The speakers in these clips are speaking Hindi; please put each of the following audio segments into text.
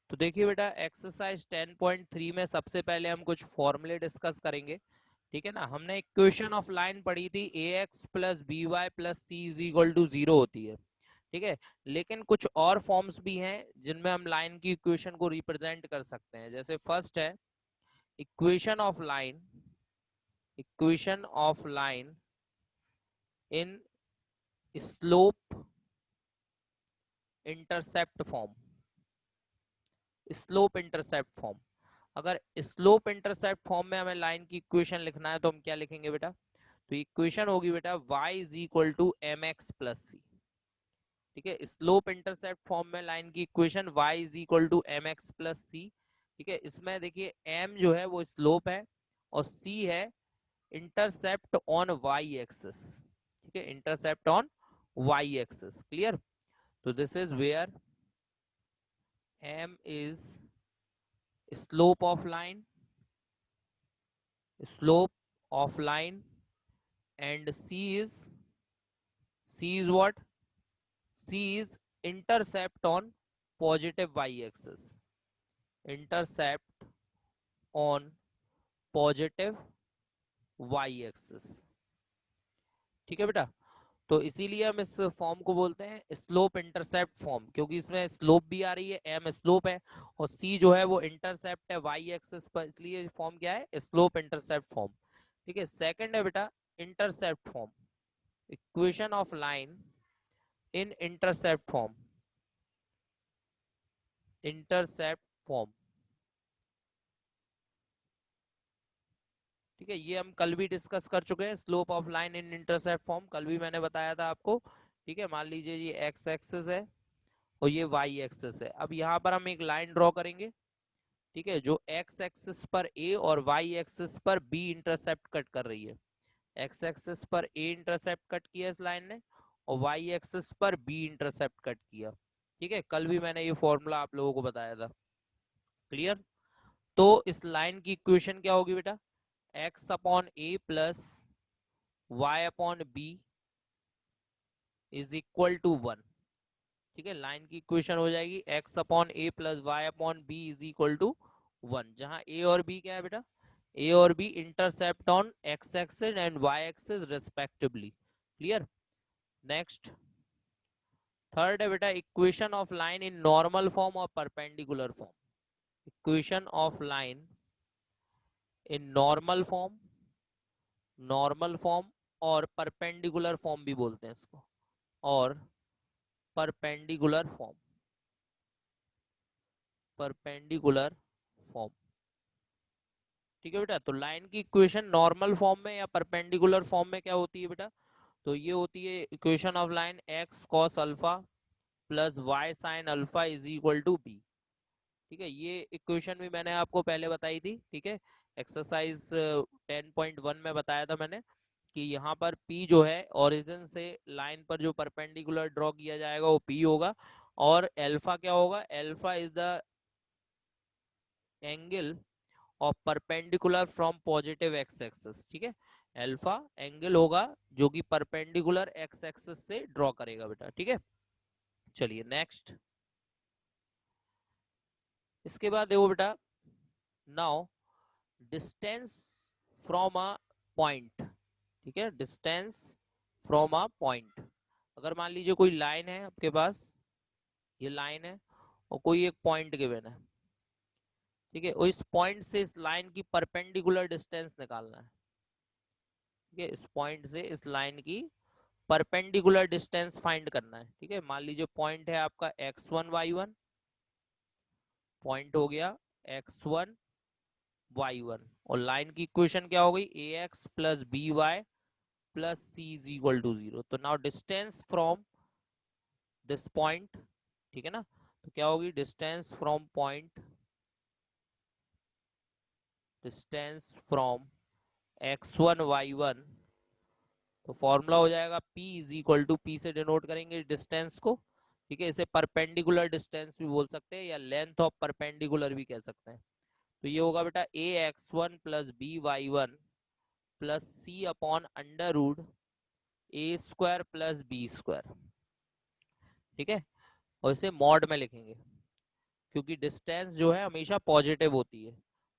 तो देखिए बेटा एक्सरसाइज 10.3 में सबसे पहले हम कुछ फॉर्मूले डिस्कस करेंगे, ठीक है ना। हमने इक्वेशन ऑफ लाइन पढ़ी थी ax plus B Y plus C is equal to 0 होती है, ठीक है। लेकिन कुछ और फॉर्म्स भी हैं जिनमें हम लाइन की इक्वेशन को रिप्रेजेंट कर सकते हैं। जैसे फर्स्ट है equation of line, equation of line in slope intercept form, slope intercept form. अगर स्लोप इंटरसेप्ट फॉर्म में हमें लाइन की इक्वेशन लिखना है तो हम क्या लिखेंगे बेटा, तो इक्वेशन होगी बेटा y is equal to m x plus c, ठीक है। स्लोप इंटरसेप्ट फॉर्म में लाइन की equation y is equal to m x plus c, ठीक है। इसमें देखिए m जो है वो स्लोप है और c है इंटरसेप्ट ऑन y एक्सिस, ठीक है, intercept on y axis. Clear. तो this is where m is slope of line, slope of line, and c is what, c is intercept on positive y axis, intercept on positive y axis, ठीक है बेटा। तो इसीलिए हम इस फॉर्म को बोलते हैं स्लोप इंटरसेप्ट फॉर्म, क्योंकि इसमें स्लोप भी आ रही है, एम स्लोप है और सी जो है वो इंटरसेप्ट है वाई एक्सिस पर, इसलिए फॉर्म क्या है, स्लोप इंटरसेप्ट फॉर्म, ठीक है। सेकंड है बेटा intercept form, equation of line in intercept form, intercept form, ठीक है। ये हम कल भी डिस्कस कर चुके हैं, slope of line in intercept form कल भी मैंने बताया था आपको, ठीक है। मान लीजिए ये एक्स एक्सिस है और ये वाई एक्सिस है। अब यहाँ पर हम एक लाइन ड्रॉ करेंगे, ठीक है, जो एक्स एक्सिस पर ए और वाई एक्सिस पर बी इंटरसेप्ट कट कर रही है। एक्स एक्सिस पर ए इंटरसेप्ट कट किया इस लाइन ने और वाई एक्सिस पर बी इंटरसेप्ट कट किया, ठीक है। कल भी मैंने ये फॉर्मूला आप लोगों को बताया था। क्लियर। तो इस लाइन की इक्वेशन क्या होगी बेटा, X upon A plus Y upon B is equal to 1, ठीक है। लाइन की इक्वेशन हो जाएगी X upon A plus Y upon B is equal to 1, जहां ए और बी क्या है बेटा, ए और b intercept on x axis and y axis respectively. Clear. Next third है बेटा equation of line in normal form और perpendicular form, equation of line in normal form, normal form और परपेंडिकुलर फॉर्म भी बोलते हैं इसको, और परपेंडिकुलर फॉर्म, परपेंडिकुलर फॉर्म, ठीक है बेटा। तो लाइन की इक्वेशन नॉर्मल फॉर्म में या परपेंडिकुलर फॉर्म में क्या होती है बेटा, तो ये होती है equation of line X cos alpha plus Y sine alpha is equal to B, ठीक है। ये इक्वेशन भी मैंने आपको पहले बताई थी, ठीक है। एक्सरसाइज 10.1 में बताया था मैंने कि यहाँ पर P जो है ओरिजिन से लाइन पर जो परपेंडिकुलर ड्रॉ किया जाएगा वो P होगा, और अल्फा क्या होगा, alpha is the angle of perpendicular from positive X axis, ठीक है। अल्फा एंगल होगा जो कि परपेंडिकुलर एक्स एक्सिस से ड्रॉ करेगा बेटा, ठीक है। चलिए नेक्स्ट, इसके बाद देखो बेटा, now distance from a point, ठीक है, डिस्टेंस फ्रॉम अ पॉइंट। अगर मान लीजिए कोई लाइन है आपके पास, ये लाइन है और कोई एक पॉइंट गिवन है, ठीक है, और इस पॉइंट से इस लाइन की परपेंडिकुलर डिस्टेंस निकालना है, ठीक है। इस पॉइंट से इस लाइन की परपेंडिकुलर डिस्टेंस फाइंड करना है, ठीक है। मान लीजिए पॉइंट है आपका x1 y1, पॉइंट हो गया x1 y1, और लाइन की इक्वेशन क्या हो गई, ax plus B Y plus C is equal to 0। तो now distance from this point, ठीक है ना, तो क्या होगी distance from point, distance from x1 y1, तो फॉर्मूला हो जाएगा P is equal to, P से डिनोट करेंगे डिस्टेंस को, ठीक है। इसे परपेंडिकुलर डिस्टेंस भी बोल सकते हैं या लेंथ ऑफ परपेंडिकुलर भी कह सकते हैं। तो ये होगा बेटा ax1 plus B Y one plus सी अपॉन अंडर रूट ए स्क्वायर प्लस बी स्क्वायर, ठीक है, और इसे मॉड में लिखेंगे, क्योंकि डिस्टेंस जो है हमेशा पॉजिटिव होती है।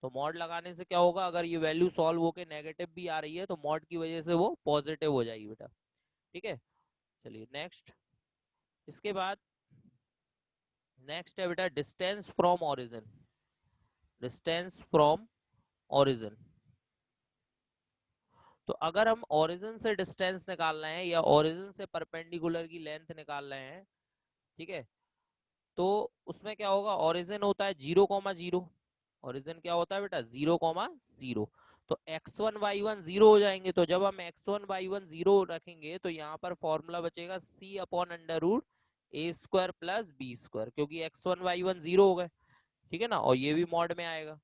तो मॉड लगाने से क्या होगा, अगर ये वैल्यू सॉल्व होके नेगेटिव भी आ रही है तो मॉड की वजह से वो पॉजिटिव हो जाएगी बेटा। ठीक है, चलिए नेक्स्ट। इसके बाद नेक्स्ट है बेटा distance from origin. Distance from origin, तो अगर हम ओरिजिन से डिस्टेंस निकाल रहे हैं या ओरिजिन से परपेंडिकुलर की लेंथ निकाल रहे हैं, ठीक है, तो उसमें क्या होगा, ओरिजिन होता है 0,0। ओरिजिन क्या होता है बेटा, 0,0। तो x1 y1 0 हो जाएंगे। तो जब हम x1 y1 0 रखेंगे तो यहाँ पर फॉर्मूला बचेगा c/√a² + b², क्योंकि x1 y1 0 हो गए। ठीक है ना, और ये भी मॉड में आएगा।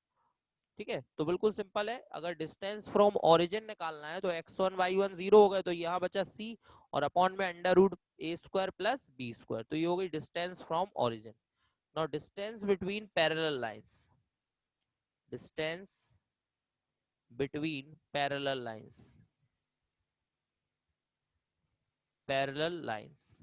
ठीक है, तो बिल्कुल सिंपल है। अगर डिस्टेंस फ्रॉम ओरिजिन निकालना है तो x1 y1 0 हो गए, तो यहाँ बचा c और अपॉन में √a² + b²। तो ये हो गई distance from origin. Now distance between parallel lines. Distance between parallel lines. Parallel lines,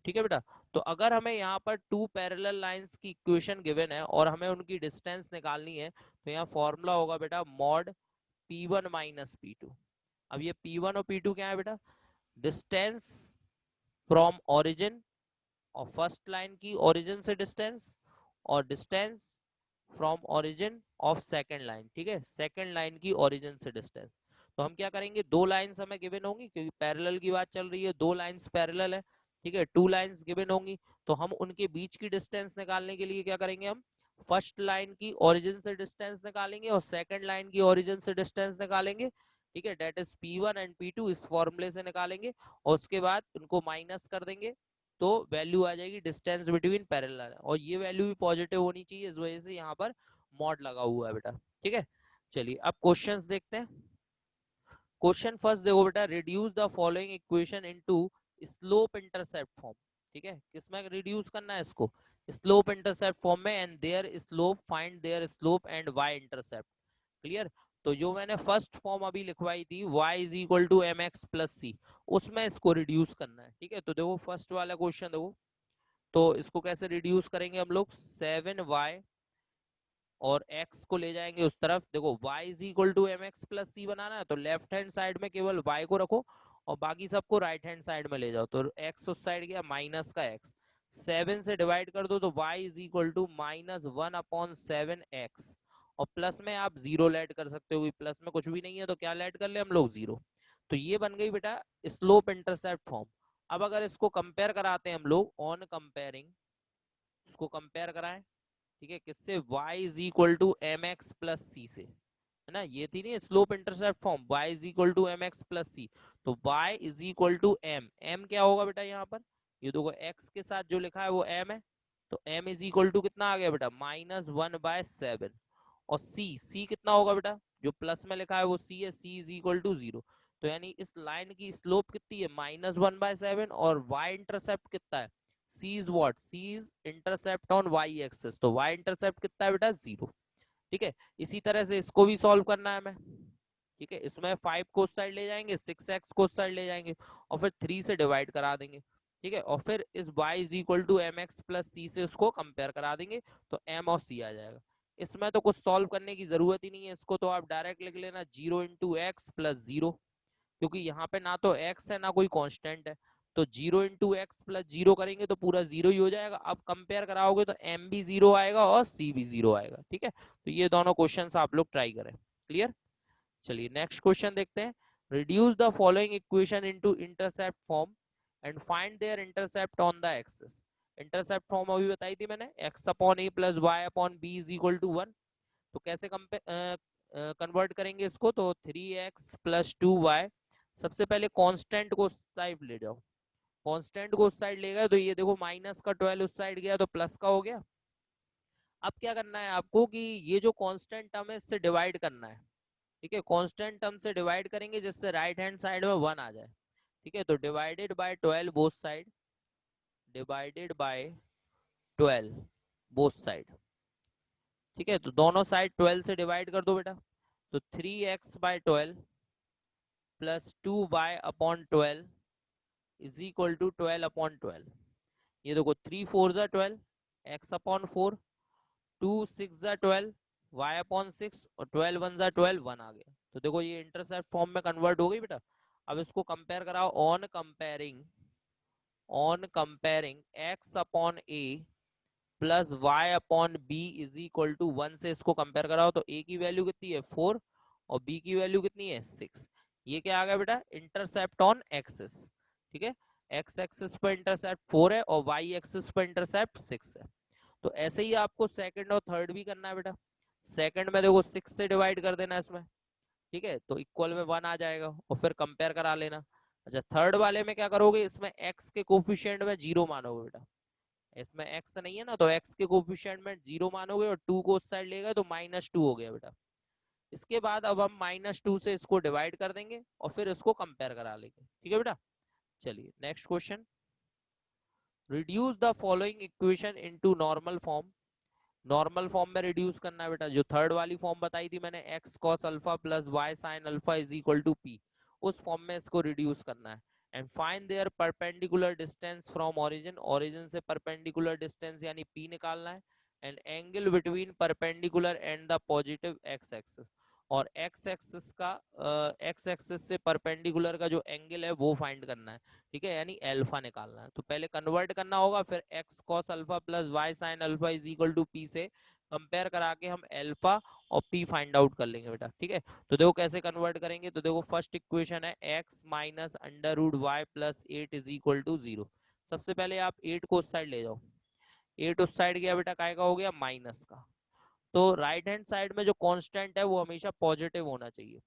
ठीक है बेटा। तो अगर हमें यहाँ पर टू पैरेलल लाइंस की इक्वेशन गिवन है और हमें उनकी डिस्टेंस निकालनी है, तो यहाँ फॉर्मूला होगा बेटा मॉड P1 - P2। अब ये P1 और P2 क्या है बेटा, डिस्टेंस फ्रॉम ओरिजिन और फर्स्ट लाइन की ओरिजिन से डिस्टेंस, और distance from origin of second line. ठीक है, सेकंड लाइन की ओरिजिन से डिस्टेंस। तो हम क्या करेंगे, दो लाइंस हमें गिवन होंगी क्योंकि पैरेलल की बात चल रही है, दो लाइंस पैरेलल है। ठीक है, टू लाइंस गिवन होंगी, तो हम उनके बीच की डिस्टेंस निकालने के लिए क्या करेंगे, हम फर्स्ट लाइन की ओरिजिन से डिस्टेंस निकालेंगे और सेकंड लाइन की ओरिजिन से डिस्टेंस निकालेंगे। ठीक है, date is P1 and P2 इस फॉर्मूले से निकालेंगे और उसके बाद उनको माइनस कर देंगे, तो वैल्यू आ जाएगी डिस्टेंस बिटवीन पैरेलल। और ये वैल्यू भी पॉजिटिव होनी चाहिए, इस वजह से यहाँ पर मॉड लगा हुआ है बेटा। ठीक है, चलिए अब क्वेश्चंस देखते हैं। क्वेश्चन फर्स्ट देखो बेटा, reduce the following equation into slope intercept form. ठीक है, किसमें रिड्यूस करना है इसको, स्लोप इंटरसेप्ट फॉर्म में, and their slope, find their slope and Y intercept. Clear. तो जो मैंने फर्स्ट फॉर्म अभी लिखवाई थी y = mx + c, उसमें इसको रिड्यूस करना है। ठीक है, तो देखो फर्स्ट वाला क्वेश्चन देखो, तो इसको कैसे रिड्यूस करेंगे हम लोग, 7y और x को ले जाएंगे उस तरफ। देखो y = mx + c बनाना है, तो लेफ्ट हैंड साइड में केवल y को रखो और बाकी सबको राइट हैंड साइड में ले जाओ। तो x उस साइड गया, माइनस का x, 7 से डिवाइड कर दो तो y = -1/7x, और प्लस में आप जीरो लेट कर सकते हो, प्लस में कुछ भी नहीं है तो क्या लेट कर ले हम लोग, जीरो। तो ये बन गई बेटा स्लोप इंटरसेप्ट फॉर्म। अब अगर इसको कंपेयर कराते हैं हम लोग, ऑन कंपेयरिंग, इसको कंपेयर कराएं, ठीक है, किससे, y = mx + c से, है ना। ये थी नहीं slope intercept form, y = mx + c। तो y m क्या होगा बेटा यहाँ पर, ये देखो x के साथ जो लिखा है वो m है, तो m = कितना आ गया बेटा, -1/7। और c कितना होगा बेटा, जो प्लस में लिखा है वो c है, c = 0। तो यानी इस लाइन की स्लोप कितनी है, -1/7, और y इंटरसेप्ट कितना है, c is what, c is intercept on y axis, तो y इंटरसेप्ट कितना है बेटा, 0। ठीक है, इसी तरह से इसको भी सॉल्व करना है हमें। ठीक है, इसमें 5 को उस साइड ले जाएंगे, 6x को उस साइड ले जाएंगे और फिर 3 से डिवाइड करा देंगे। ठीक है, और फिर इस y = mx + c से उसको कंपेयर करा देंगे, तो m और c आ जाएगा। इसमें तो कुछ सॉल्व करने की जरूरत ही नहीं है, इसको तो आप डायरेक्ट लिख लेना 0 × x + 0, क्योंकि यहाँ पे ना तो x है ना कोई कांस्टेंट है। तो 0 × x + 0 करेंगे तो पूरा 0 ही हो जाएगा। अब कंपेयर कराओगे तो m भी 0 आएगा और c भी 0 आएगा। ठीक है, तो ये दोनों क्वेश्चंस आप लोग ट्राई करें। क्लियर, चलिए नेक्स्ट क्वेश्चन देखते हैं। Reduce the following equation into intercept form and find their intercept on the axis. Intercept form अभी बताई थी मैंने, x/a + y/b = 1। तो कैसे कन्वर्ट करेंगे इसको, तो 3x + 2y, सबसे पहले कांस्टेंट को उस साइड ले जाओ, कांस्टेंट को उस साइड ले गए तो ये देखो -12 उस साइड गया तो प्लस का हो गया। अब क्या करना है आपको कि ये जो कांस्टेंट टर्म है इससे डिवाइड करना है। ठीक है, कांस्टेंट टर्म से डिवाइड करेंगे जिससे राइट हैंड साइड में 1 आ जाए। ठीक है, तो divided by 12 both side, divided by 12 both side. ठीक है, तो दोनों साइड 12 से डिवाइड कर दो बेटा, तो 3x/12 + 2y/12 = 12/12। ये देखो 3 4 जा 12 एक्स अपॉन 4, 2 6 जा 12 वाई अपॉन 6 और 12 1 जा 12 1 आ गया। तो देखो ये इंटरसेप्ट फॉर्म में कन्वर्ट हो गई बेटा। अब इसको कंपेयर कराओ, on comparing X upon A plus Y upon B is equal to 1 से इसको कंपेयर कराओ तो ए की वैल्यू कितनी है 4 और बी की वैल्यू कितनी है 6। ये क्या आ गया बेटा, इंटरसेप्ट ऑन एक्सिस। ठीक है, एक्स एक्सिस पर इंटरसेप्ट 4 है और वाई एक्सिस पर इंटरसेप्ट 6 है। तो ऐसे ही आपको सेकंड और थर्ड भी करना है बेटा। सेकंड में देखो 6 से डिवाइड कर देना इसमें, ठीक है, तो इक्वल में 1 आ जाएगा और फिर कंपेयर करा लेना। अच्छा थर्ड वाले में क्या करोगे, इसमें x के कोफिशिएंट में 0 मानोगे बेटा। इसमें x नहीं है ना, तो x के कोफिशिएंट में 0 मानोगे और 2 को उस साइड ले गए तो -2 हो गया बेटा। इसके बाद अब हम -2 से इसको डिवाइड कर देंगे और फिर इसको कंपेयर करा लेंगे। ठीक है बेटा, चलिए next question. Reduce the following equation into normal form. Normal form में रिड्यूस करना है बेटा। जो थर्ड वाली फॉर्म बताई थी मैंने, X cos alpha plus Y sine alpha is equal to P, उस फॉर्म में इसको रिड्यूस करना है। And find their perpendicular distance from origin, origin से परपेंडिकुलर डिस्टेंस यानी पी निकालना है। And angle between perpendicular and the positive X axis, और एक्स एक्सिस से परपेंडिकुलर का जो एंगल है वो फाइंड करना है। ठीक है, यानी अल्फा निकालना है। तो पहले कन्वर्ट करना होगा, फिर X cos alpha plus Y sine alpha is equal to P से कंपेयर करा के हम अल्फा और पी फाइंड आउट कर लेंगे बेटा। ठीक है, तो देखो कैसे कन्वर्ट करेंगे। तो देखो फर्स्ट इक्वेशन है X minus under root Y plus 8 is equal to 0। सबसे पहले आप 8 को उस साइड ले जाओ, 8 उस साइड गया बेटा, काय का हो गया माइनस का। तो राइट हैंड साइड में जो कांस्टेंट है वो हमेशा पॉजिटिव होना चाहिए।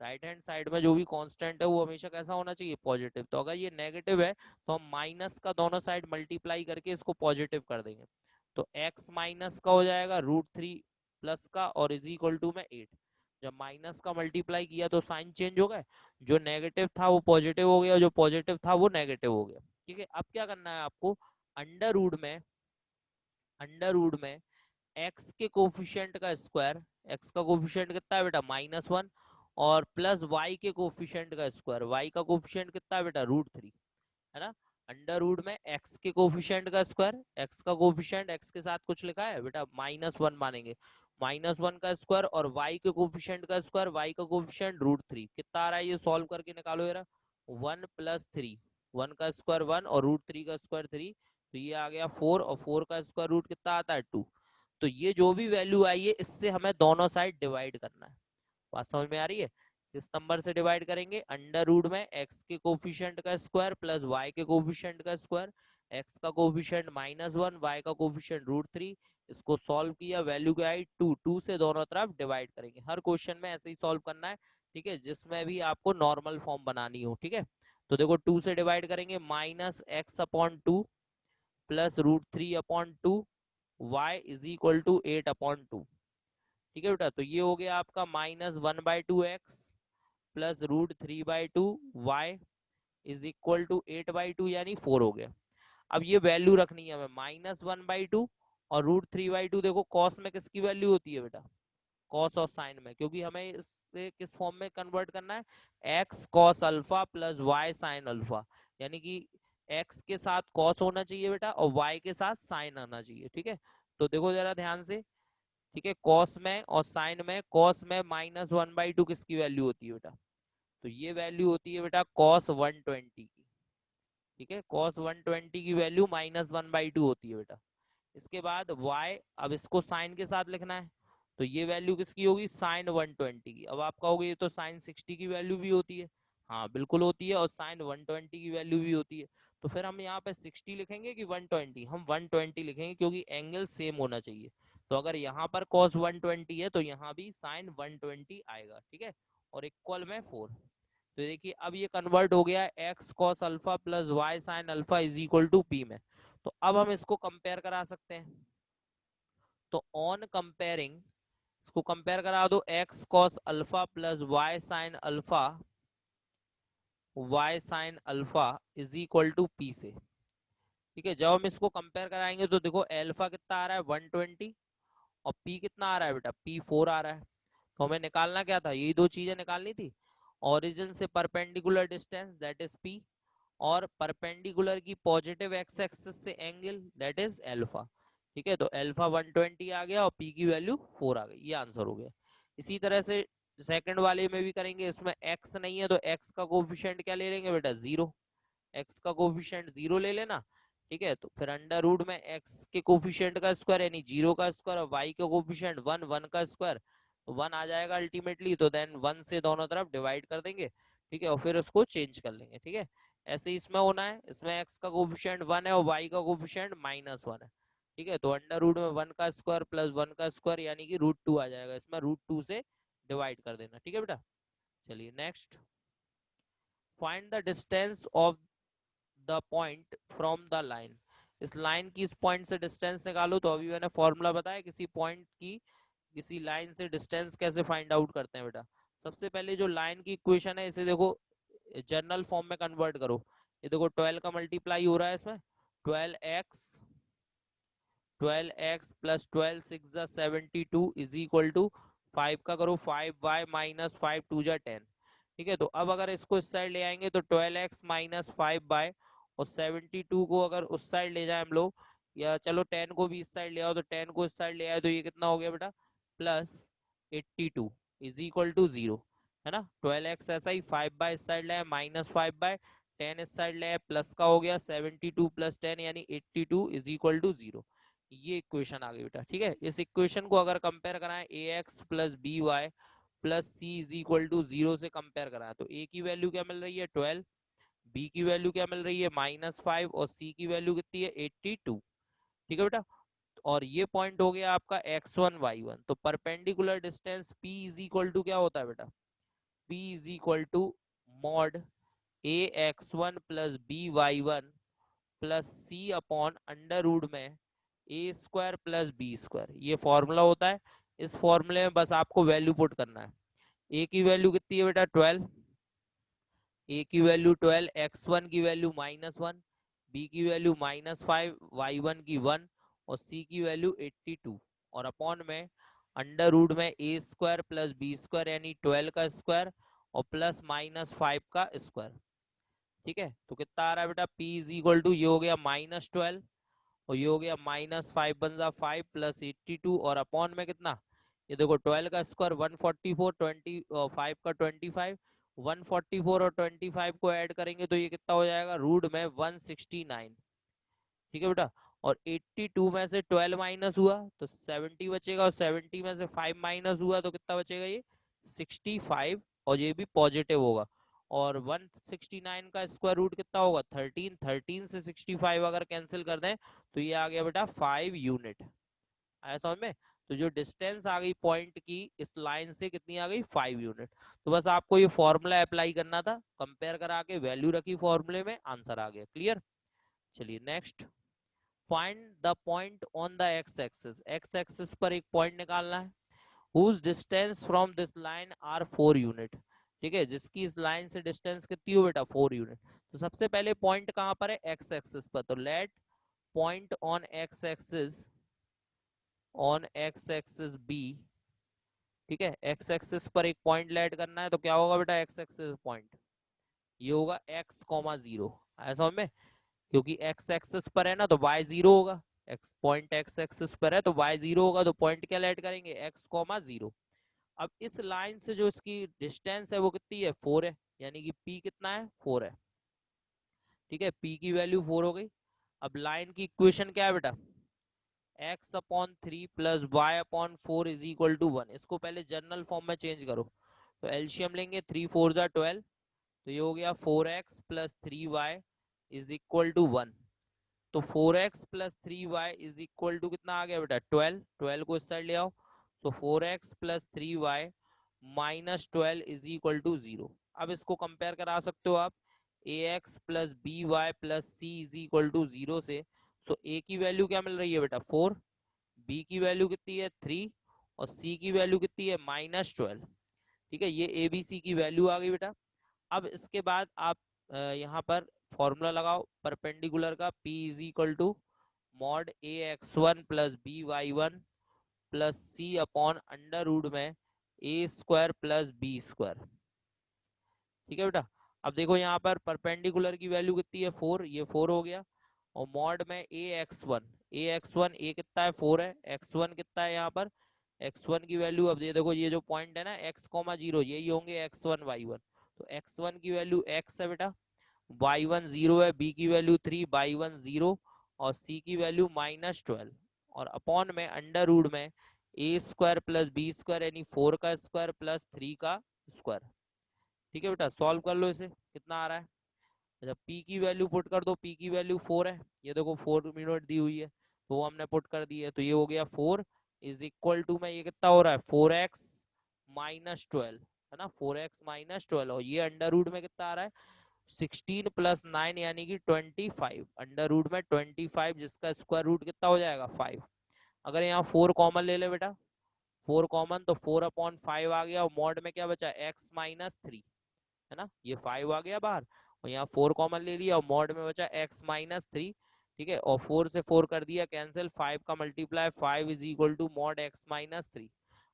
राइट हैंड साइड में जो भी कांस्टेंट है वो हमेशा कैसा होना चाहिए, पॉजिटिव। तो अगर ये नेगेटिव है तो हम माइनस का दोनों साइड मल्टीप्लाई करके इसको पॉजिटिव कर देंगे। तो x माइनस का हो जाएगा √3 प्लस का और इज इक्वल टू में 8। जब माइनस का मल्टीप्लाई किया तो साइन चेंज हो गए, जो नेगेटिव था वो पॉजिटिव हो गया, जो पॉजिटिव था वो नेगेटिव हो गया। ठीक है, अब क्या करना है आपको, अंडर रूट में x के कोफिशिएंट का स्क्वायर, x का कोफिशिएंट कितना है बेटा -1, और प्लस y के कोफिशिएंट का स्क्वायर, y का कोफिशिएंट कितना है बेटा √3, है ना। अंडर रूट में x के कोफिशिएंट का स्क्वायर, x का कोफिशिएंट x के साथ कुछ लिखा है बेटा -1 मानेंगे, -1 का स्क्वायर और y के कोफिशिएंट का स्क्वायर, y का कोफिशिएंट √3 कितना आ रहा है, ये सॉल्व करके निकालो जरा। 1 + 3, 1 का स्क्वायर 1 और √3 का स्क्वायर 3, तो ये आ गया 4 और 4 का स्क्वायर रूट कितना आता है 2। तो ये जो भी वैल्यू आई है इससे हमें दोनों साइड डिवाइड करना है। बात समझ में आ रही है। किस नंबर से डिवाइड करेंगे, अंडर रूट में x के कोफिशिएंट का स्क्वायर प्लस y के कोफिशिएंट का स्क्वायर, x का कोफिशिएंट -1, y का कोफिशिएंट √3। इसको सॉल्व किया, वैल्यू क्या आई 2, 2 से दोनों तरफ डिवाइड करेंगे। हर क्वेश्चन में ऐसे ही सॉल्व करना है, ठीक है, जिसमें भी आपको नॉर्मल फॉर्म बनानी हो। ठीक है, तो देखो 2 से डिवाइड करेंगे, -x/2 plus √3/2 y is equal to 8/2। ठीक है बेटा, तो ये हो गया आपका -1/2x plus √3/2 y is equal to 8/2 यानी 4 हो गया। अब ये वैल्यू रखनी है हमें -1/2 और √3/2। देखो कॉस में किसकी वैल्यू होती है बेटा, कॉस और साइन में, क्योंकि हमें इससे किस फॉर्म में कन्वर्ट करना है, X cos alpha plus Y sine alpha, यानी कि एक्स के साथ कॉस होना चाहिए बेटा और वाई के साथ साइन आना चाहिए। ठीक है, तो देखो जरा ध्यान से, ठीक है, कॉस में और साइन में, कॉस में -1/2 किसकी वैल्यू होती है बेटा, तो ये वैल्यू होती है बेटा cos 120 की। ठीक है, cos 120 की वैल्यू -1/2 होती है बेटा। इसके बाद y, अब इसको साइन के साथ लिखना है, तो ये वैल्यू किसकी होगी, साइन 120 की। अब आपका होगी ये तो साइन 60 की वैल्यू भी होती है, हाँ बिल्कुल होती है, और साइन 120 की वैल्यू भी होती है। तो फिर हम यहाँ पे 60 लिखेंगे कि 120, हम 120 लिखेंगे क्योंकि एंगल सेम होना चाहिए। तो अगर यहाँ पर cos 120 है तो यहाँ भी साइन 120 आएगा। ठीक है, और इक्वल में 4। तो देखिए अब ये कन्वर्ट हो गया X cos alpha plus Y sine alpha is equal to P में। तो अब हम इसको कंपेयर करा सकते हैं। तो ऑन कंपेयरिंग, इसको कंपेयर करा दो, X cos alpha plus Y sine alpha is equal to P से। ठीक है, जब हम इसको कंपेयर कराएंगे तो देखो अल्फा कितना आ रहा है 120 और पी कितना आ रहा है बेटा, पी 4 आ रहा है। तो हमें निकालना क्या था, यही दो चीजें निकालनी थी, ओरिजिन से perpendicular distance that is P, और परपेंडिकुलर की पॉजिटिव एक्स एक्सिस से एंगल दैट इज अल्फा। ठीक है, तो अल्फा 120 आ गया और पी की वैल्यू 4 आ गई, ये आंसर हो गया। इसी तरह से सेकंड वाले में भी करेंगे, इसमें एक्स नहीं है तो एक्स का कोफिशिएंट क्या ले लेंगे बेटा, जीरो। एक्स का कोफिशिएंट जीरो ले लेना। ठीक है, तो फिर अंडर रूट में एक्स के कोफिशिएंट का स्क्वायर यानी जीरो का स्क्वायर और वाई का कोफिशिएंट वन, वन का स्क्वायर, तो वन आ जाएगा अल्टीमेटली, तो देन वन से दोनों तरफ डिवाइड कर देंगे। ठीक है, और फिर उसको चेंज कर लेंगे। ठीक है, ऐसे ही इसमें होना है, इसमें एक्स का कोफिशिएंट वन है और वाई का कोफिशिएंट -1 है। ठीक है, तो अंडर रूट में वन का स्क्वायर प्लस वन का स्क्वायर यानी कि √2 आ जाएगा, इसमें √2 से डिवाइड कर देना। ठीक है बेटा, चलिए next, find the distance of the point from the line. इस लाइन की इस पॉइंट से डिस्टेंस निकालो। तो अभी मैंने फॉर्मूला बताया, किसी पॉइंट की किसी लाइन से डिस्टेंस कैसे फाइंड आउट करते हैं बेटा। सबसे पहले जो लाइन की इक्वेशन है इसे देखो जनरल फॉर्म में कन्वर्ट करो। ये देखो 12 का मल्टीप्लाई हो रहा है इसमें, 12x plus 12 6 72 is equal to 5 का करो 5y माइनस 5 2 जा 10। ठीक है, तो अब अगर इसको इस साइड ले आएंगे तो 12x माइनस 5y और 72 को अगर उस साइड ले जाए हम लोग, या चलो 10 को भी इस साइड ले आओ, तो 10 को इस साइड ले आए तो ये कितना हो गया बेटा, प्लस 82 इज इक्वल टू 0, है ना। 12x ऐसा ही, 5y इस साइड ले आए माइनस 5y, 10 इस साइड ले आए प्लस का हो गया 72 प्लस 10 यानी 82 इज इक्वल टू 0। ये इक्वेशन आ गई बेटा। ठीक है, इस इक्वेशन को अगर कंपेयर कराएं a x plus B Y plus C is equal to 0 से कंपेयर कराएं, तो ए की वैल्यू क्या मिल रही है 12, बी की वैल्यू क्या मिल रही है -5 और सी की वैल्यू कितनी है 82। ठीक है बेटा, और ये पॉइंट हो गया आपका x1 y1। तो perpendicular distance p is equal to क्या होता है बेटा, p is equal to mod a x1 plus b y one plus C upon under root में ए स्क्वायर प्लस बी स्क्वायर, ये फॉर्मूला होता है। इस फॉर्मूले में बस आपको वैल्यू पुट करना है। ए की वैल्यू कितनी है बेटा 12, ए की वैल्यू 12, x1 की वैल्यू -1, बी की वैल्यू -5, y1 की 1 और सी की वैल्यू 82, और अपॉन में अंडर रूट में ए स्क्वायर प्लस बी स्क्वायर यानी 12 का स्क्वायर और प्लस -5 का स्क्वायर। ठीक है, तो कितना आ रहा है बेटा, p इज इक्वल टू ये हो गया -12 और ये हो गया -5 बन जा 5 प्लस 82 और अपॉन में कितना, ये देखो 12 का स्क्वायर 144, 5 का 25, 144 और 25 को ऐड करेंगे तो ये कितना हो जाएगा रूट में 169। ठीक है बेटा, और 82 में से 12 माइनस हुआ तो 70 बचेगा और 70 में से 5 माइनस हुआ तो कितना बचेगा ये 65, और ये भी पॉजिटिव होगा। और 169 का स्क्वायर रूट कितना होगा 13, 13 से 65 अगर कैंसिल कर दें तो ये आ गया बेटा 5 यूनिट। आया समझ में। तो जो डिस्टेंस आ गई पॉइंट की इस लाइन से कितनी आ गई 5 यूनिट। तो बस आपको ये फॉर्मूला अप्लाई करना था, कंपेयर करा के वैल्यू रखी फॉर्मूले में, आंसर आ गया। क्लियर, चलिए next, find the point on the x axis. X axis पर एक पॉइंट निकालना है whose distance from this line are 4 unit. ठीक है, जिसकी इस लाइन से डिस्टेंस कितनी हो बेटा 4 यूनिट। तो सबसे पहले पॉइंट कहां पर है एक्स एक्सिस पर, तो let point on x axis B. ठीक है, एक्स एक्सिस पर एक पॉइंट लेट करना है, तो क्या होगा बेटा एक्स एक्सिस पॉइंट, ये होगा x,0। ऐसा समझ में, क्योंकि एक्स एक्सिस पर है ना तो y 0 होगा, एक्स पॉइंट एक्स एक्सिस पर है तो y 0 होगा, तो पॉइंट क्या लेट करेंगे x,0। अब इस लाइन से जो इसकी डिस्टेंस है वो कितनी है 4 है, यानी कि p कितना है 4 है। ठीक है, p की वैल्यू 4 हो गई। अब लाइन की इक्वेशन क्या है बेटा, x/3 plus y/4 is equal to 1। इसको पहले जनरल फॉर्म में चेंज करो, तो एलसीएम लेंगे 3 4 जा 12, तो ये हो गया 4x plus 3y is equal to 1। तो 4x plus 3y is equal to कितना आ गया बेटा 12, 12 को इस साइड ले आओ, तो 4x plus 3y minus 12 is equal to 0। अब इसको कंपेयर करा सकते हो आप ax plus B Y plus C is equal to 0 से। तो a की वैल्यू क्या मिल रही है बेटा 4, b की वैल्यू कितनी है 3 और c की वैल्यू कितनी है -12। ठीक है, ये ए बी सी की वैल्यू आ गई बेटा। अब इसके बाद आप यहाँ पर फॉर्मूला लगाओ परपेंडिकुलर का, P is equal to mod A X one plus B Y one plus C upon under root में ए स्क्वायर प्लस बी स्क्वायर। ठीक है बेटा, अब देखो यहाँ पर परपेंडिकुलर की वैल्यू कितनी है 4, ये 4 हो गया, और मॉड में ए एक्स वन ए कितना है 4 है, x1 कितना है यहाँ पर, x1 की वैल्यू, अब ये देखो ये जो पॉइंट है ना x,0 यही होंगे x1 y1, तो x1 की वैल्यू x है बेटा, y1 0 है, b की वैल्यू 3, y1 0, और c की वैल्यू -12, और अपॉन में अंडर रूट में ए स्क्वायर प्लस बी स्क्वायर यानी 4 का स्क्वायर प्लस 3 का स्क्वायर। ठीक है बेटा, सॉल्व कर लो इसे, कितना आ रहा है। अच्छा, p की वैल्यू पुट कर दो, p की वैल्यू 4 है, ये देखो 4 मिनट दी हुई है, तो वो हमने पुट कर दी है, तो ये हो गया 4 इज इक्वल टू में ये कितना हो रहा है 4x-12, है ना, 4x-12, और ये अंडर रूट में कितना आ रहा है 16 प्लस 9 यानी कि 25, अंडर रूट में 25 जिसका स्क्वायर रूट कितना हो जाएगा 5। अगर यहाँ 4 कॉमन ले ले बेटा, 4 कॉमन, तो 4/5 आ गया, और मॉड में क्या बचा x-3, है ना, ये 5 आ गया बाहर, और यहाँ 4 कॉमन ले लिया, और मॉड में बचा x-3। ठीक है, और 4 से 4 कर दिया कैंसिल, 5 का multiply 5 is equal to mod x-3।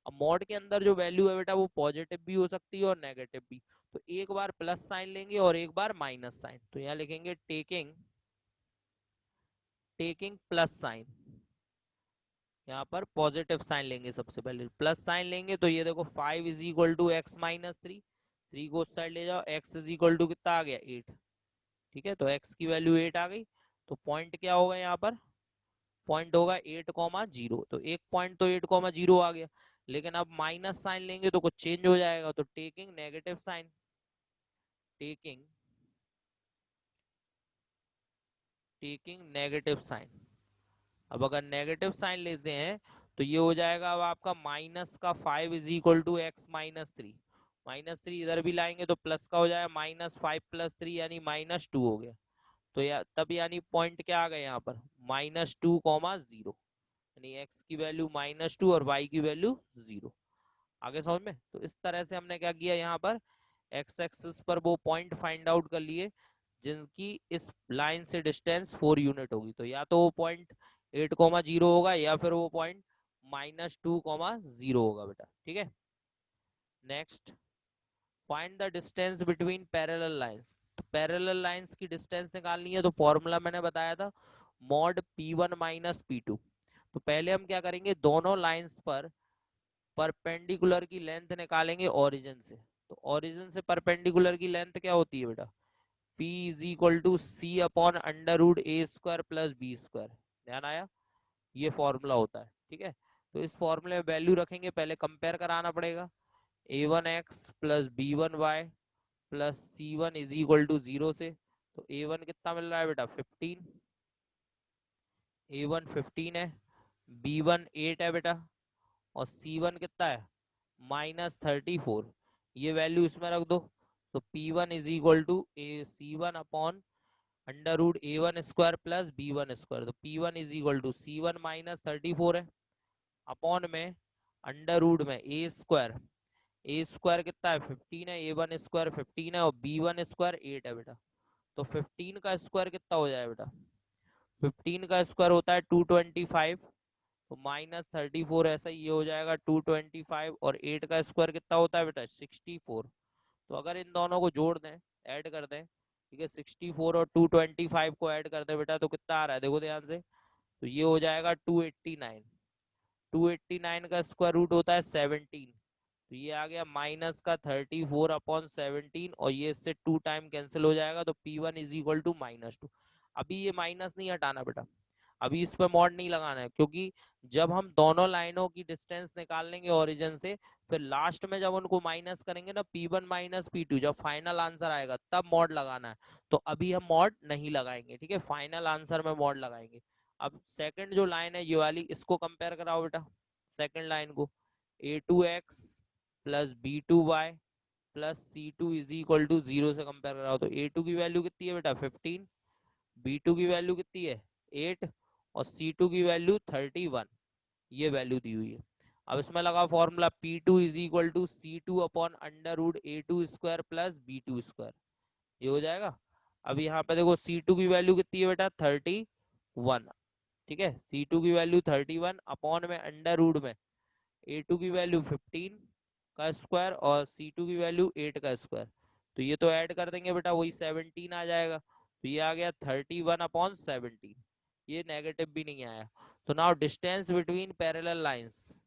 अब मॉड के अंदर जो वैल्यू है बेटा वो पॉजिटिव भी हो सकती है और नेगेटिव भी, तो एक बार प्लस साइन लेंगे और एक बार माइनस साइन, तो यहाँ लिखेंगे टेकिंग टेकिंग प्लस साइन, यहाँ पर पॉजिटिव साइन लेंगे, सबसे पहले प्लस साइन लेंगे, तो ये देखो 5 इज इक्वल टू x-3, 3 को उस साइड ले जाओ, x इज इक्वल टू कितना आ गया 8। ठीक है, तो x की वैल्यू 8 आ गई, तो पॉइंट क्या होगा यहाँ पर, पॉइंट होगा 8,0, तो एक पॉइंट तो 8,0 आ गया, लेकिन अब माइनस साइन लेंगे तो कुछ चेंज हो जाएगा, तो taking negative sign, taking taking negative sign. अब अगर नेगेटिव साइन लेते हैं तो ये हो जाएगा अब आपका माइनस का 5 इज इक्वल टू x-3, -3 इधर भी लाएंगे तो प्लस का हो जाएगा, -5 + 3 यानी -2 हो गया, तो तब यानी पॉइंट क्या आ गया यहाँ पर -2,0, यानी x की वैल्यू -2 और y की वैल्यू 0। आगे समझ में, तो इस तरह से हमने क्या किया यहाँ पर x एक्सिस पर वो पॉइंट फाइंड आउट कर लिए जिनकी इस लाइन से डिस्टेंस 4 यूनिट होगी, तो या तो वो पॉइंट 8,0 होगा या फिर वो पॉइंट -2,0 होगा बेटा। ठीक है, next, find the distance between parallel lines. तो पैरेलल लाइंस की डिस्टेंस निकालनी है, तो फॉर्मूला मैंने बताया था मॉड P1 - P2। तो पहले हम क्या करेंगे, दोनों लाइंस पर परपेंडिकुलर की लेंथ निकालेंगे ओरिजिन से, तो ओरिजिन से परपेंडिकुलर की लेंथ क्या होती है बेटा, P is equal to C upon under root A square plus B square, ध्यान आया, ये फॉर्मूला होता है। ठीक है, तो इस फॉर्मूले में वैल्यू रखेंगे, पहले कंपेयर कराना पड़ेगा, a1x plus b1y plus c1 is equal to 0 से, तो a1 कितना मिल रहा है बेटा 15, a1 15 है, b1 8 है बेटा, और c1 कितना है -34, ये वैल्यू इसमें रख दो, तो p1 is equal to A c1 upon under root a1 square plus b1 square, तो p1 is equal to c1 -34 है, अपॉन में अंडर रूट में ए स्क्वायर कितना है 15 है, a1 स्क्वायर 15 है, और b1 स्क्वायर 8 है बेटा, तो 15 का स्क्वायर कितना हो जाए बेटा, 15 का स्क्वायर होता है 225, तो -34 ऐसा ये हो जाएगा 225, और 8 का स्क्वायर कितना होता है बेटा 64, तो अगर इन दोनों को जोड़ दें, ऐड कर दें, ठीक है, 64 और 225 को ऐड कर दें बेटा, तो कितना आ रहा है देखो ध्यान से, तो ये हो जाएगा 289, 289 का स्क्वायर रूट होता है 17, तो ये आ गया -34/17, और ये इससे 2 टाइम कैंसिल हो जाएगा, तो P1 इज इक्वल टू -2। अभी ये माइनस नहीं हटाना बेटा, अभी इस पे मॉड नहीं लगाना है, क्योंकि जब हम दोनों लाइनों की डिस्टेंस निकाल लेंगे ओरिजिन से, फिर लास्ट में जब उनको माइनस करेंगे ना P1 - P2, जब फाइनल आंसर आएगा तब मॉड लगाना है, तो अभी हम मॉड नहीं लगाएंगे। ठीक है, फाइनल आंसर में मॉड लगाएंगे। अब सेकंड जो लाइन है ये वाली, इसको कंपेयर कराओ बेटा, सेकंड लाइन को a2x plus b2y plus c2 is equal to 0 से कंपेयर कराओ, तो a2 की वैल्यू कितनी है बेटा 15, b2 की वैल्यू कितनी है 8, और c2 की वैल्यू 31, ये वैल्यू दी हुई है। अब इसमें लगा formula P2 is equal to C2 upon under root A2 square plus B2 square, ये हो जाएगा। अब यहाँ पे देखो C2 की वैल्यू कितनी है बेटा 31, ठीक है, C2 की वैल्यू 31 अपॉन में अंडर रूट में A2 की वैल्यू 15 का स्क्वायर और C2 की वैल्यू 8 का स्क्वायर, तो ये तो ऐड कर देंगे बेटा, वही 17 आ जाएगा। तो ये आ गया 31/17, ये नेगेटिव भी नहीं आया। तो now distance between parallel lines,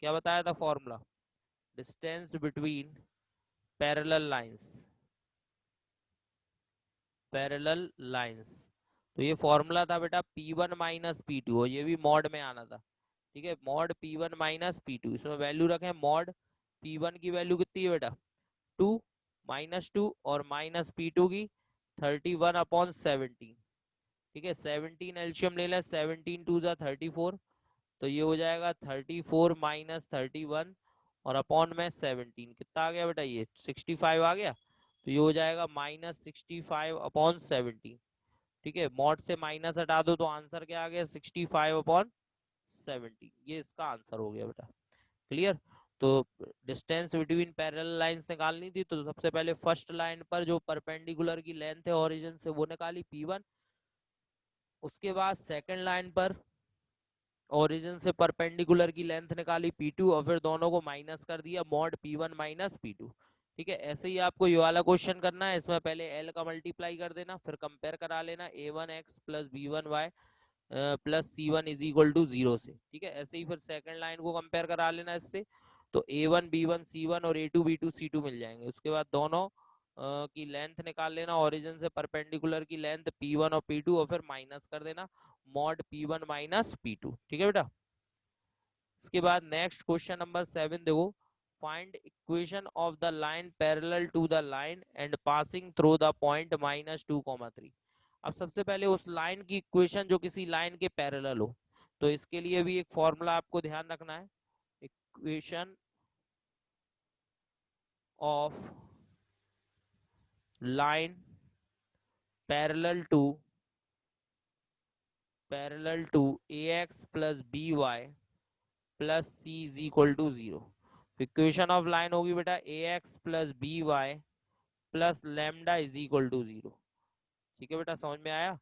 क्या बताया था formula, distance between parallel lines, parallel lines. तो ये फॉर्मूला था बेटा P1 माइनस P2, और ये भी मॉड में आना था, ठीक है, मॉड P1 माइनस P2। इसमें वैल्यू रखें, मॉड P1 की वैल्यू कितनी है बेटा 2, -2, और माइनस P2 की 31/17, ठीक है। 17 एल्शियम ले लें, 17 2 जा 34, तो ये हो जाएगा 34 माइनस 31 और अपॉन में 17, कितना आ गया बेटा, ये 65 आ गया। तो ये हो जाएगा -65/17, ठीक है। मॉड से माइनस हटा दो तो आंसर क्या आ गया 65/17, ये इसका आंसर हो गया बेटा, क्लियर। तो डिस्टेंस बिटवीन पैरेलल लाइंस निकालनी थी, तो सबसे पहले फर्स्ट लाइन पर जो परपेंडिकुलर की लेंथ है ओरिजिन से वो निकाली P1, उसके बाद सेकंड लाइन पर ओरिजिन से परपेंडिकुलर की लेंथ निकाली P2, और फिर दोनों को माइनस कर दिया, मॉड P1 माइनस P2, ठीक है। ऐसे ही आपको ये वाला क्वेश्चन करना है, इसमें पहले L का मल्टीप्लाई कर देना, फिर कंपेयर करा लेना A1x plus B1y plus C1 is equal to 0 से, ठीक है। ऐसे ही फिर सेकंड लाइन को कंपेयर करा लेना इससे, तो A1 B1 C1 और A2 B2 C2 मिल जाएंगे। उसके बाद दोनों की लेंथ निकाल लेना, ओरिजिन से परपेंडिकुलर की लेंथ P1 और P2, और फिर माइनस कर देना मॉड P1 माइनस P2, ठीक है बेटा। इसके बाद नेक्स्ट क्वेश्चन नंबर 7 देखो, find equation of the line parallel to the line and passing through the point -2, 3। अब सबसे पहले उस लाइन की इक्वेशन जो किसी लाइन के पैरेलल हो, तो इसके लिए भी एक फॉर्मूला आपको ध्यान रखना है, equation of line parallel to ax plus by plus c is equal to 0। Equation of line होगी बेटा ax plus by plus lambda is equal to 0, ठीक है बेटा, समझ में आया।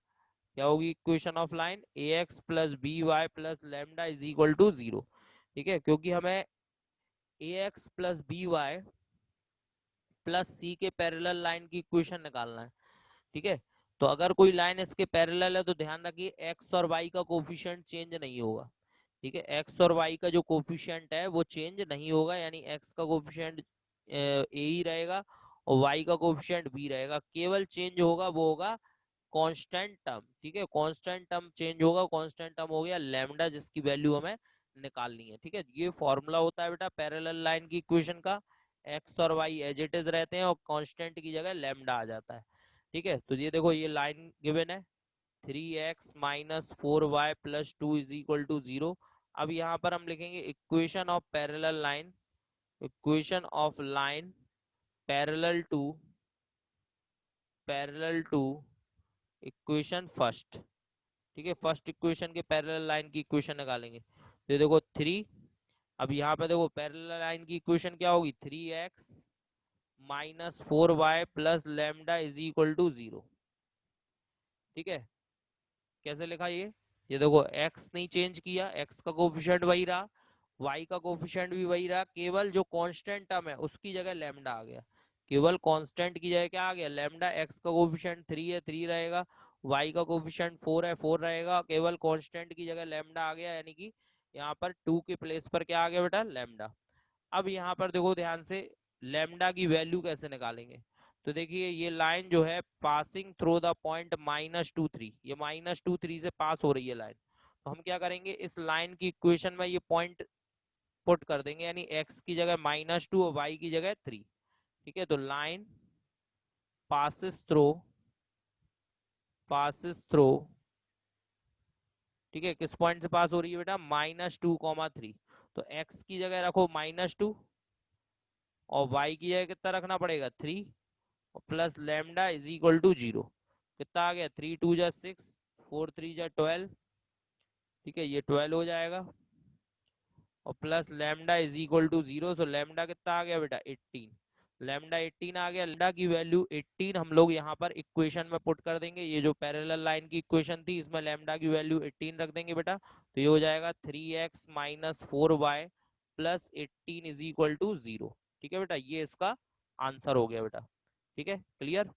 क्या होगी equation of line ax plus by plus lambda is equal to 0, ठीक है, क्योंकि हमें ax plus by plus c के पैरेलल लाइन की इक्वेशन निकालना है, ठीक है। तो अगर कोई लाइन इसके पैरेलल है तो ध्यान रखिए x और y का कोफिशिएंट चेंज नहीं होगा, ठीक है। x और y का जो कोफिशिएंट है वो चेंज नहीं होगा, यानी x का कोफिशिएंट a ही रहेगा और y का कोफिशिएंट b रहेगा। केवल चेंज होगा वो होगा कांस्टेंट टर्म, ठीक है, कांस्टेंट टर्म चेंज होगा। कांस्टेंट टर्म हो गया लैम्डा, जिसकी वैल्यू हमें निकालनी है, ठीक है। ये फॉर्मूला होता है बेटा पैरेलल लाइन की इक्वेशन का, एक्स और वाई एज इट इज रहते हैं और कांस्टेंट की जगह लैम्डा आ जाता है, ठीक है। तो ये देखो ये लाइन गिवन है 3x minus 4y plus 2 is equal to 0। अब यहाँ पर हम लिखेंगे equation of parallel line, equation of line parallel to equation first, ठीक है। फर्स्ट इक्वेशन के पैरेलल लाइन की इक्वेशन निकालेंगे, तो देखो 3, अब यहाँ पे देखो पैरेलल लाइन की इक्वेशन क्या होगी 3x minus 4y plus lambda is equal to 0, ठीक है। कैसे लिखा ये देखो x नहीं चेंज किया, x का कोफिशिएंट वही रहा, y का कोफिशिएंट भी वही रहा, केवल जो कांस्टेंट टर्म है उसकी जगह लैम्डा आ गया, केवल कांस्टेंट की जगह क्या आ गया लैम्डा। x का कोफिशिएंट 3 है 3 रहेगा, y का कोफिशिएंट 4 है 4 रहेगा, केवल कांस्टेंट की जगह लैम्डा आ गया, यानी कि यहाँ पर 2 के प्लेस पर क्या आ गया बेटा लैम्डा। अब यहाँ पर देखो ध्यान से लैम्डा की वैल्यू कैसे निकालेंगे, तो देखिए ये लाइन जो है पासिंग थ्रू द पॉइंट -2 3, ये -2 3 से पास हो रही है लाइन, तो हम क्या करेंगे इस लाइन की इक्वेशन में ये पॉइंट पुट कर देंगे, यानी x की जगह -2 और y की जगह 3, ठीक है। तो लाइन पासिस थ्रू, ठीक है, किस पॉइंट से पास हो रही है बेटा -2, 3, तो x की जगह रखो -2 और y की जगह कितना रखना पड़ेगा 3 और plus lambda is equal to 0, कितना आ गया 3 2 जा 6 4 3 जा 12, ठीक है, ये 12 हो जाएगा और plus lambda is equal to 0, तो लैम्डा कितना आ गया बेटा 18, लैम्डा 18 आ गया। लैम्डा की वैल्यू 18 हम लोग यहाँ पर इक्वेशन में पुट कर देंगे, ये जो पैरेलल लाइन की इक्वेशन थी इसमें लैम्डा की वैल्यू 18 रख देंगे बेटा, तो ये हो जाएगा 3x minus 4y plus 18 is equal to 0, ठीक है बेटा, ये इसका आंसर हो गया बेटा, ठीक है, क्लियर।